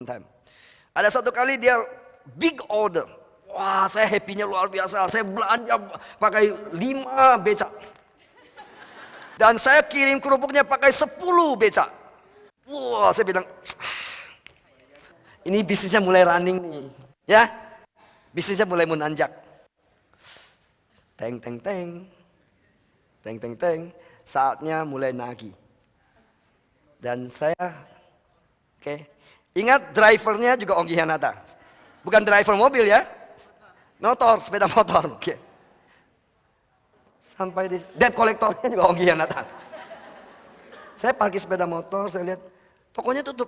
time. Ada satu kali dia big order. Wah, saya happy-nya luar biasa. Saya belanja pakai 5 becak. Dan saya kirim kerupuknya pakai 10 becak. Wah, saya bilang, ini bisnisnya mulai running nih. Ya, bisnisnya mulai menanjak. Teng, teng, teng. Teng, teng, teng. Saatnya mulai nagih. Dan saya, oke. Ingat drivernya juga Ongki Hanata. Bukan driver mobil ya. Motor, sepeda motor. Oke. Sampai di debt kolektornya juga Ongki Hanata. Saya parkir sepeda motor, saya lihat tokonya tutup.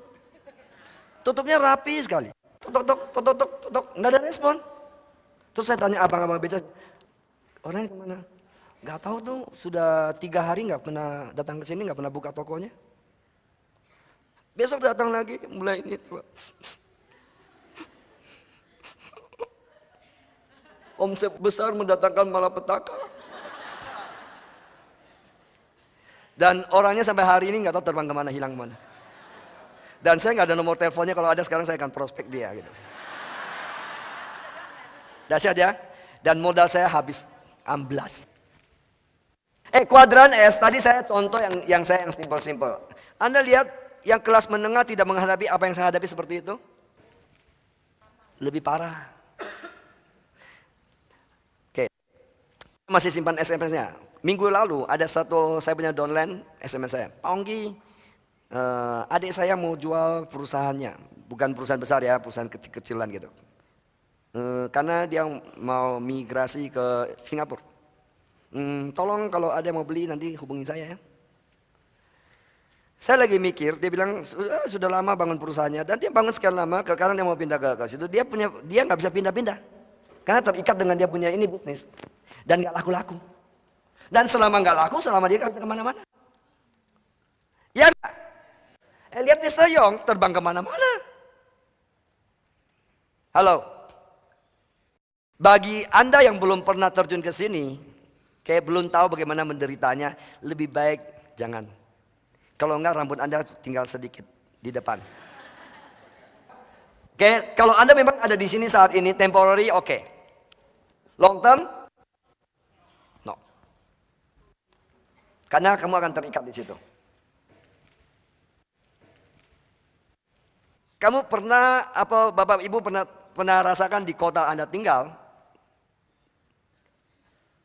Tutupnya rapi sekali. Tok, nggak ada respon. Terus saya tanya abang-abang beca, orangnya kemana? Nggak tahu tuh, sudah 3 hari nggak pernah datang ke sini, nggak pernah buka tokonya. Besok datang lagi, mulai ini. Omset besar mendatangkan malapetaka. Dan orangnya sampai hari ini nggak tahu terbang kemana, hilang kemana. Dan saya nggak ada nomor teleponnya, kalau ada sekarang saya akan prospek dia. Gitu. Dahsyat ya. Dan modal saya habis amblas. Kuadran S, tadi saya contoh yang simple-simple. Anda lihat yang kelas menengah tidak menghadapi apa yang saya hadapi seperti itu? Lebih parah. Oke. Masih simpan SMS-nya. Minggu lalu ada satu, saya punya downline SMS saya. Pak Ongki, adik saya mau jual perusahaannya. Bukan perusahaan besar ya, perusahaan kecil-kecilan gitu. Karena dia mau migrasi ke Singapura. Tolong kalau ada yang mau beli nanti hubungin saya ya. Saya lagi mikir, dia bilang sudah lama bangun perusahaannya dan dia bangun sekian lama, sekarang dia mau pindah ke situ. Dia nggak bisa pindah-pindah karena terikat dengan dia punya ini bisnis dan nggak laku-laku. Dan selama nggak laku, selama dia nggak bisa kemana-mana. Ya nggak? Lihat Mr. Yong terbang kemana-mana. Halo, bagi Anda yang belum pernah terjun ke sini, kayak belum tahu bagaimana menderitanya, lebih baik jangan. Kalau enggak rambut Anda tinggal sedikit di depan. Oke, kalau Anda memang ada di sini saat ini temporary, oke. Long term, no. Karena kamu akan terikat di situ. Kamu pernah apa Bapak Ibu pernah rasakan di kota Anda tinggal?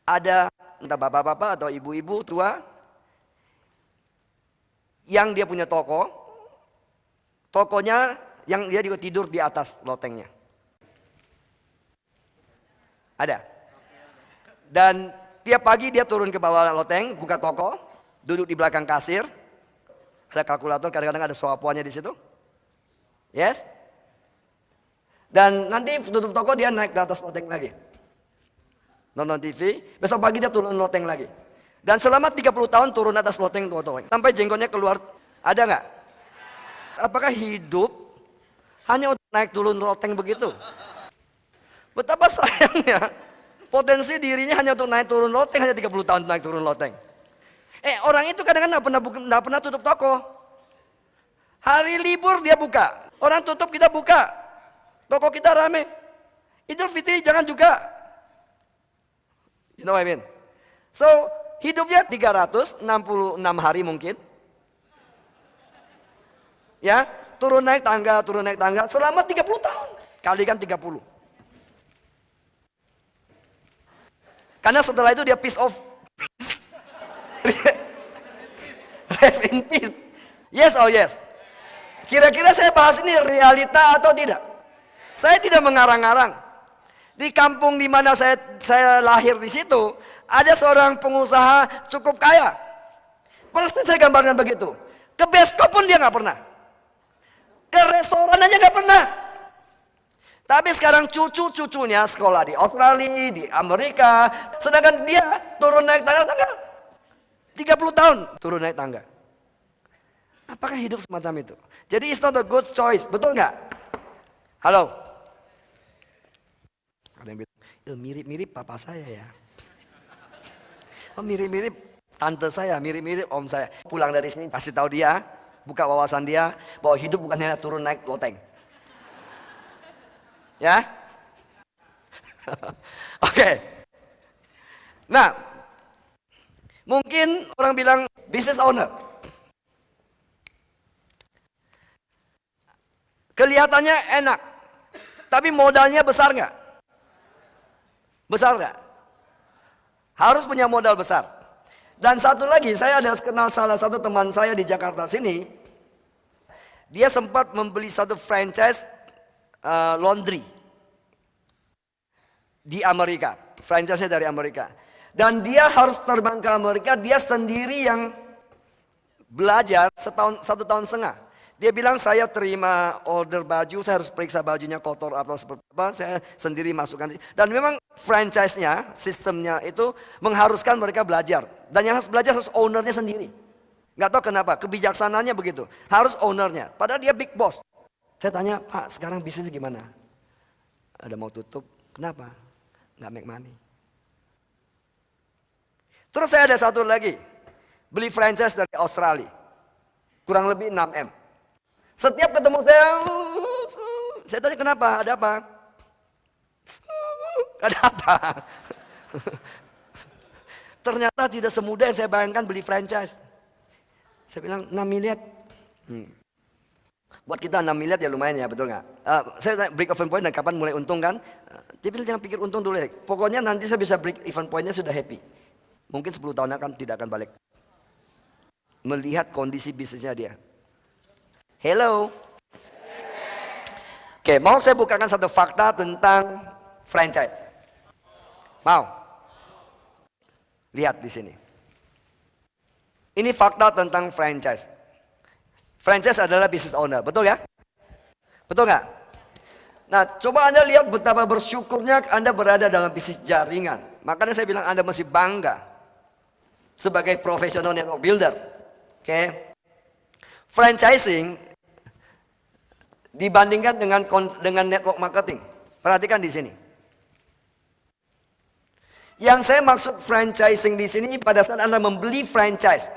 Ada entah bapak-bapak atau ibu-ibu tua yang dia punya toko, tokonya yang dia juga tidur di atas lotengnya. Ada. Dan tiap pagi dia turun ke bawah loteng, buka toko, duduk di belakang kasir, ada kalkulator, kadang-kadang ada soapuannya di situ. Yes? Dan nanti tutup toko dia naik ke atas loteng lagi. Nonton TV, besok pagi dia turun loteng lagi. Dan selama 30 tahun turun atas loteng sampai jenggotnya keluar. Ada nggak? Apakah hidup hanya untuk naik turun loteng begitu? Betapa sayangnya potensi dirinya hanya untuk naik turun loteng, hanya 30 tahun naik turun loteng. Orang itu kadang-kadang nggak pernah tutup toko. Hari libur dia buka, orang tutup kita buka, toko kita rame. Idul Fitri jangan juga. You know what I mean? So hidupnya 366 hari mungkin. Ya, turun naik tangga selama 30 tahun. Kalikan 30. Karena setelah itu dia peace off. Rest in peace. Yes or yes? Kira-kira saya bahas ini realita atau tidak? Saya tidak mengarang-arang. Di kampung di mana saya lahir di situ, ada seorang pengusaha cukup kaya. Persis saya gambarkan begitu. Ke bioskop pun dia nggak pernah. Ke restoran aja nggak pernah. Tapi sekarang cucu-cucunya sekolah di Australia, di Amerika. Sedangkan dia turun naik tangga. 30 tahun turun naik tangga. Apakah hidup semacam itu? Jadi it's not a good choice, betul nggak? Halo? Ada yang bilang, mirip-mirip papa saya ya. Mirip-mirip tante saya, mirip-mirip om saya. Pulang dari sini kasih tahu dia, buka wawasan dia bahwa hidup bukan hanya turun naik loteng. Ya. Oke. Nah, mungkin orang bilang business owner. Kelihatannya enak, tapi modalnya besar nggak? Besar nggak? Harus punya modal besar. Dan satu lagi, saya ada kenal salah satu teman saya di Jakarta sini. Dia sempat membeli satu franchise laundry di Amerika. Franchise-nya dari Amerika. Dan dia harus terbang ke Amerika, dia sendiri yang belajar 1,5 tahun. Dia bilang saya terima order baju, saya harus periksa bajunya kotor atau seperti apa, saya sendiri masukkan. Dan memang franchise-nya, sistemnya itu mengharuskan mereka belajar. Dan yang harus belajar harus ownernya sendiri. Nggak tahu kenapa, kebijaksanaannya begitu. Harus ownernya, padahal dia big boss. Saya tanya, Pak sekarang bisnis gimana? Ada mau tutup, kenapa? Nggak make money. Terus saya ada satu lagi, beli franchise dari Australia. Kurang lebih 6M. Setiap ketemu saya tanya kenapa, ada apa? Ada apa? Ternyata tidak semudah yang saya bayangkan beli franchise. Saya bilang 6 miliar. Buat kita 6 miliar ya lumayan ya, betul nggak? Saya tanya break even point dan kapan mulai untung kan? Dia bilang jangan pikir untung dulu ya. Pokoknya nanti saya bisa break even pointnya sudah happy. Mungkin 10 tahun tidak akan balik. Melihat kondisi bisnisnya dia. Hello. Oke, mau saya bukakan satu fakta tentang franchise. Mau? Lihat di sini. Ini fakta tentang franchise. Franchise adalah business owner, betul ya? Betul nggak? Nah, coba Anda lihat betapa bersyukurnya Anda berada dalam bisnis jaringan. Makanya saya bilang Anda mesti bangga sebagai profesional network builder. Oke? Franchising dibandingkan dengan network marketing. Perhatikan di sini. Yang saya maksud franchising di sini pada saat Anda membeli franchise.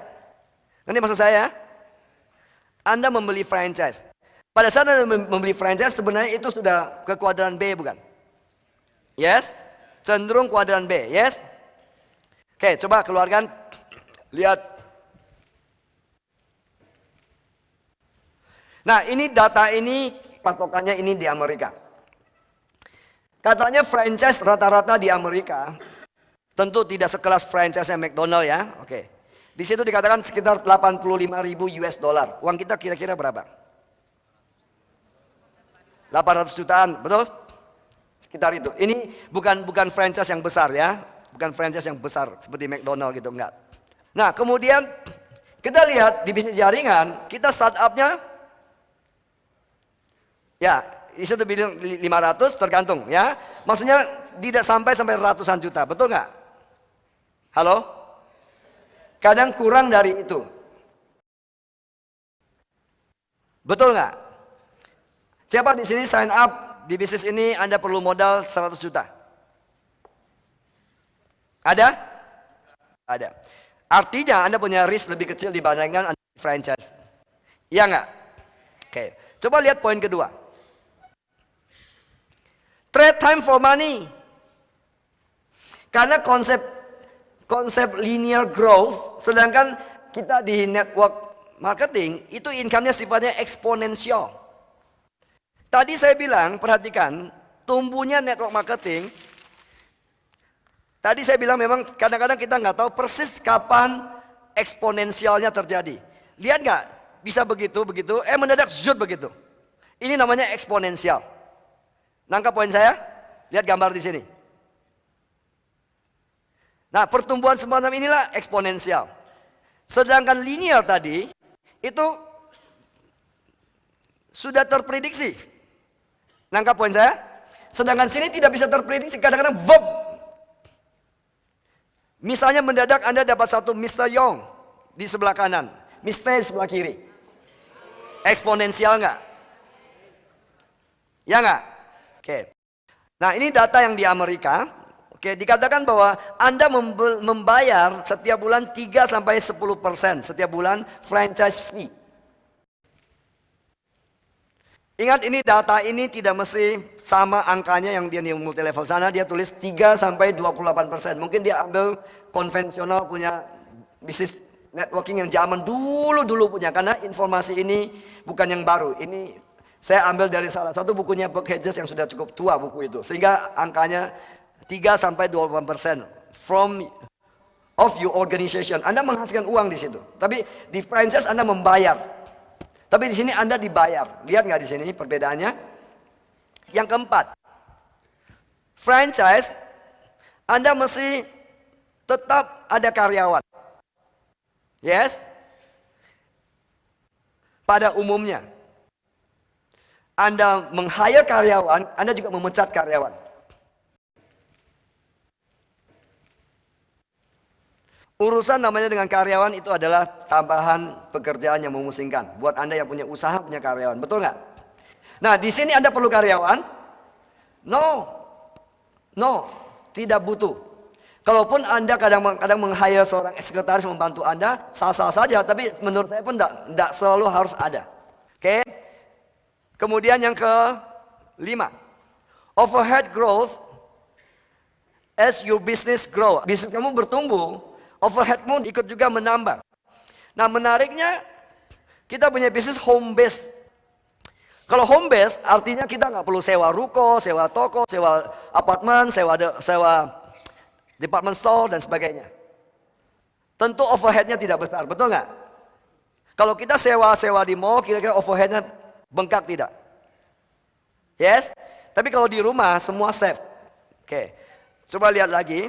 Ini maksud saya. Anda membeli franchise. Pada saat Anda membeli franchise sebenarnya itu sudah ke kuadran B bukan? Yes? Cenderung kuadran B, yes? Oke, coba keluarkan. Lihat. Nah, ini data ini, patokannya ini di Amerika. Katanya franchise rata-rata di Amerika, tentu tidak sekelas franchise McDonald ya. Oke. Di situ dikatakan sekitar 85.000 US dollar. Uang kita kira-kira berapa? 800 jutaan, betul? Sekitar itu. Ini bukan franchise yang besar ya. Bukan franchise yang besar seperti McDonald gitu, enggak. Nah, kemudian kita lihat di bisnis jaringan, kita startupnya ya, itu bilang 500 tergantung ya. Maksudnya tidak sampai ratusan juta, betul nggak? Halo? Kadang kurang dari itu. Betul nggak? Siapa di sini sign up di bisnis ini Anda perlu modal 100 juta? Ada? Ada. Artinya Anda punya risk lebih kecil dibandingkan Anda franchise. Iya nggak? Oke. Coba lihat poin kedua. Trade time for money. Karena konsep linear growth, sedangkan kita di network marketing itu income-nya sifatnya eksponensial. Tadi saya bilang, perhatikan, tumbuhnya network marketing. Tadi saya bilang memang kadang-kadang kita nggak tahu persis kapan eksponensialnya terjadi. Lihat nggak? Bisa begitu, mendadak zut begitu. Ini namanya eksponensial. Nangkap poin saya? Lihat gambar di sini. Nah, pertumbuhan semacam inilah eksponensial. Sedangkan linear tadi itu sudah terprediksi. Nangkap poin saya? Sedangkan sini tidak bisa terprediksi, kadang-kadang boom. Misalnya mendadak Anda dapat satu Mr. Young di sebelah kanan, Mr. di sebelah kiri. Eksponensial nggak? Ya nggak? Oke. Nah, ini data yang di Amerika. Oke, dikatakan bahwa Anda membayar setiap bulan 3 sampai 10% setiap bulan franchise fee. Ingat ini data ini tidak mesti sama angkanya yang dia di multi level sana, dia tulis 3 sampai 28%. Mungkin dia ambil konvensional punya bisnis networking yang zaman dulu punya, karena informasi ini bukan yang baru. Ini saya ambil dari salah satu bukunya Buck Hedges yang sudah cukup tua buku itu. Sehingga angkanya 3 sampai 28% from of your organization. Anda menghasilkan uang di situ. Tapi di franchise Anda membayar. Tapi di sini Anda dibayar. Lihat nggak di sini perbedaannya? Yang keempat, franchise Anda mesti tetap ada karyawan. Yes? Pada umumnya, Anda meng-hire karyawan, Anda juga memecat karyawan. Urusan namanya dengan karyawan itu adalah tambahan pekerjaan yang memusingkan. Buat Anda yang punya usaha, punya karyawan. Betul nggak? Nah, di sini Anda perlu karyawan? No, tidak butuh. Kalaupun Anda kadang-kadang meng-hire seorang sekretaris membantu Anda, sah-sah saja. Tapi menurut saya pun tidak selalu harus ada. Oke? Kemudian yang kelima, overhead growth as your business grow. Bisnis kamu bertumbuh, overheadmu ikut juga menambah. Nah, menariknya kita punya bisnis home base. Kalau home base artinya kita nggak perlu sewa ruko, sewa toko, sewa apartemen, sewa department store dan sebagainya. Tentu overheadnya tidak besar, betul nggak? Kalau kita sewa di mall, kira-kira overheadnya bengkak tidak? Yes? Tapi kalau di rumah semua safe. Oke, coba lihat lagi.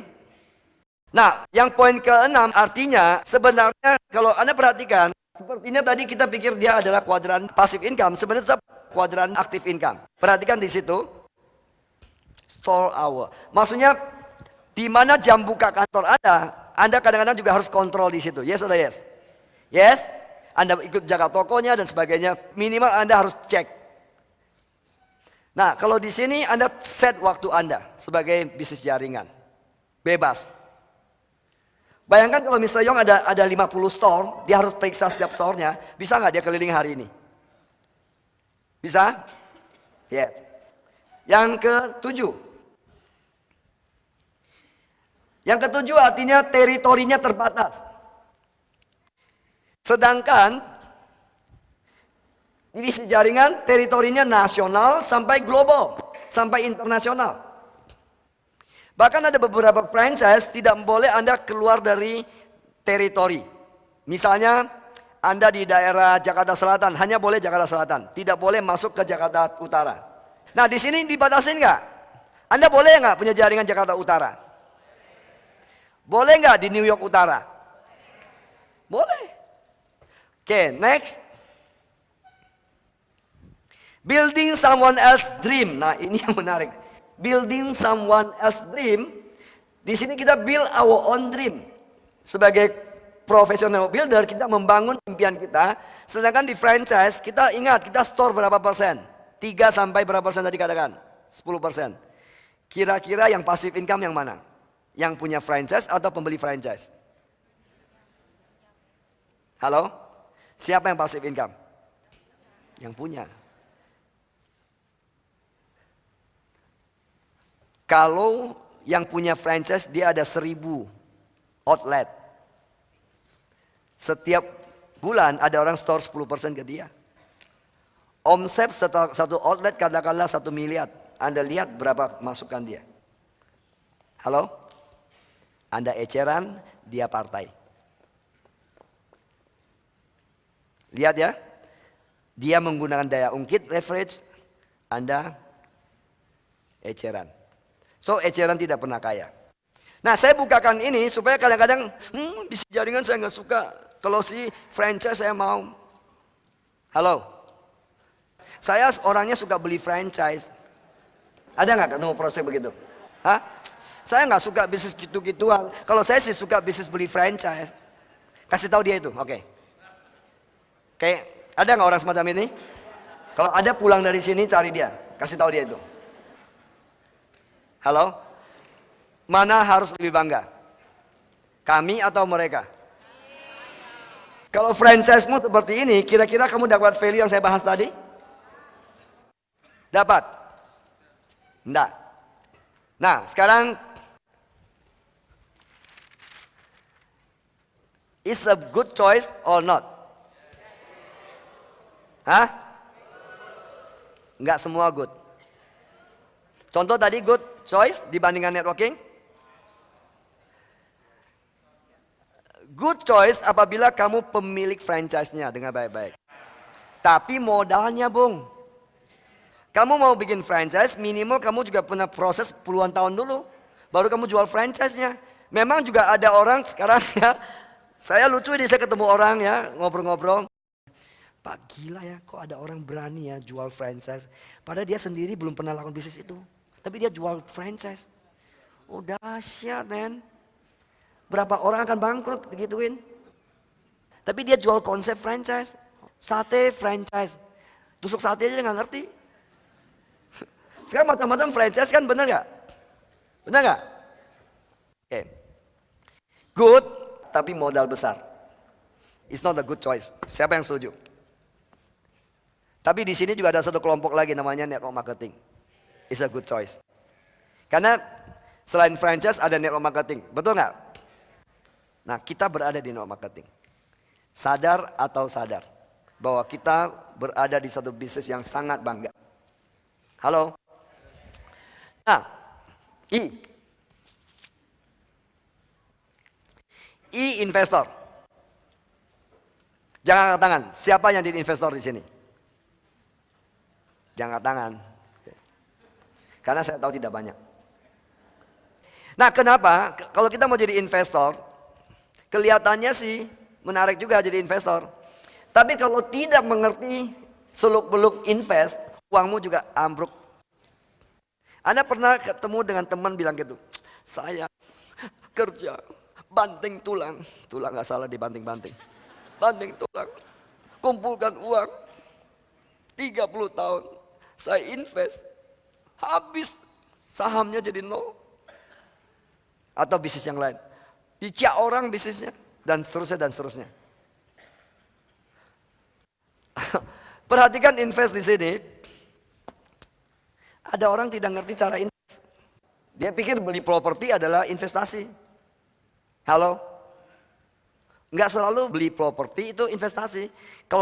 Nah, yang poin ke-6 artinya sebenarnya kalau Anda perhatikan, sepertinya tadi kita pikir dia adalah kuadran passive income, sebenarnya tetap kuadran active income. Perhatikan di situ, store hour. Maksudnya di mana jam buka kantor Anda kadang-kadang juga harus kontrol di situ. Yes atau yes? Yes? Anda ikut jaga tokonya dan sebagainya, minimal Anda harus cek. Nah, kalau di sini Anda set waktu Anda sebagai bisnis jaringan. Bebas. Bayangkan kalau Mr. Yong ada 50 store, dia harus periksa setiap store-nya. Bisa nggak dia keliling hari ini? Bisa? Yes. Yang ketujuh. Yang ketujuh artinya teritorinya terbatas. Sedangkan divisi jaringan teritorinya nasional sampai global, sampai internasional. Bahkan ada beberapa franchise tidak boleh Anda keluar dari teritori. Misalnya Anda di daerah Jakarta Selatan, hanya boleh Jakarta Selatan. Tidak boleh masuk ke Jakarta Utara. Nah, di sini dibatasin nggak? Anda boleh nggak punya jaringan Jakarta Utara? Boleh nggak di New York Utara? Boleh. Oke, next. Building someone else dream. Nah, ini yang menarik. Building someone else dream. Di sini kita build our own dream. Sebagai professional builder kita membangun impian kita. Sedangkan di franchise kita ingat kita store berapa persen? 3 sampai berapa persen tadi katakan? 10%. Kira-kira yang passive income yang mana? Yang punya franchise atau pembeli franchise? Halo? Siapa yang passive income? Yang punya. Kalau yang punya franchise dia ada 1000 outlet. Setiap bulan ada orang store 10% ke dia. Omset satu outlet katakanlah 1 miliar. Anda lihat berapa masukan dia. Halo? Anda eceran, dia partai. Lihat ya. Dia menggunakan daya ungkit, leverage. Anda eceran. So, eceran tidak pernah kaya. Nah, saya bukakan ini supaya kadang-kadang di jaringan saya nggak suka. Kalau si franchise saya mau. Halo? Saya orangnya suka beli franchise. Ada nggak ketemu proses begitu? Hah? Saya nggak suka bisnis gitu-gituan. Kalau saya sih suka bisnis beli franchise. Kasih tahu dia itu, oke. Oke, ada nggak orang semacam ini? Kalau ada pulang dari sini cari dia, kasih tahu dia itu. Halo? Mana harus lebih bangga? Kami atau mereka? Kalau franchise-mu seperti ini, kira-kira kamu dapat value yang saya bahas tadi? Dapat? Enggak. Nah, sekarang is a good choice or not? Hah? Enggak semua good. Contoh tadi good choice dibandingkan networking. Good choice apabila kamu pemilik franchise-nya, dengan baik-baik. Tapi modalnya, Bung. Kamu mau bikin franchise, minimal kamu juga pernah proses puluhan tahun dulu. Baru kamu jual franchise-nya. Memang juga ada orang sekarang ya. Saya lucu ini, saya ketemu orang ya, ngobrol-ngobrol. Pak, gila ya, kok ada orang berani ya jual franchise. Padahal dia sendiri belum pernah lakukan bisnis itu. Tapi dia jual franchise. Oh dahsyat, men. Berapa orang akan bangkrut digituin. Tapi dia jual konsep franchise. Sate franchise. Tusuk sate aja dia gak ngerti. Sekarang macam-macam franchise kan, bener gak? Bener gak? Oke. Good, tapi modal besar. It's not a good choice. Siapa yang setuju? Tapi di sini juga ada satu kelompok lagi namanya network marketing. It's a good choice. Karena selain franchise ada network marketing. Betul gak? Nah, kita berada di network marketing. Sadar atau sadar bahwa kita berada di satu bisnis yang sangat bangga. Halo? Nah, I investor. Jangan angkat tangan. Siapa yang jadi investor di sini? Jangan angkat tangan. Karena saya tahu tidak banyak. Nah, kenapa? Kalau kita mau jadi investor, kelihatannya sih menarik juga jadi investor. Tapi kalau tidak mengerti seluk-beluk invest, uangmu juga ambruk. Anda pernah ketemu dengan teman bilang gitu, saya kerja banting tulang. Tulang gak salah dibanting-banting. Banting tulang, kumpulkan uang 30 tahun. Saya invest, habis sahamnya jadi nol. Atau bisnis yang lain. Dicak orang bisnisnya, dan seterusnya dan seterusnya. Perhatikan invest di sini. Ada orang tidak ngerti cara invest. Dia pikir beli properti adalah investasi. Halo? Enggak selalu beli properti itu investasi. Kalau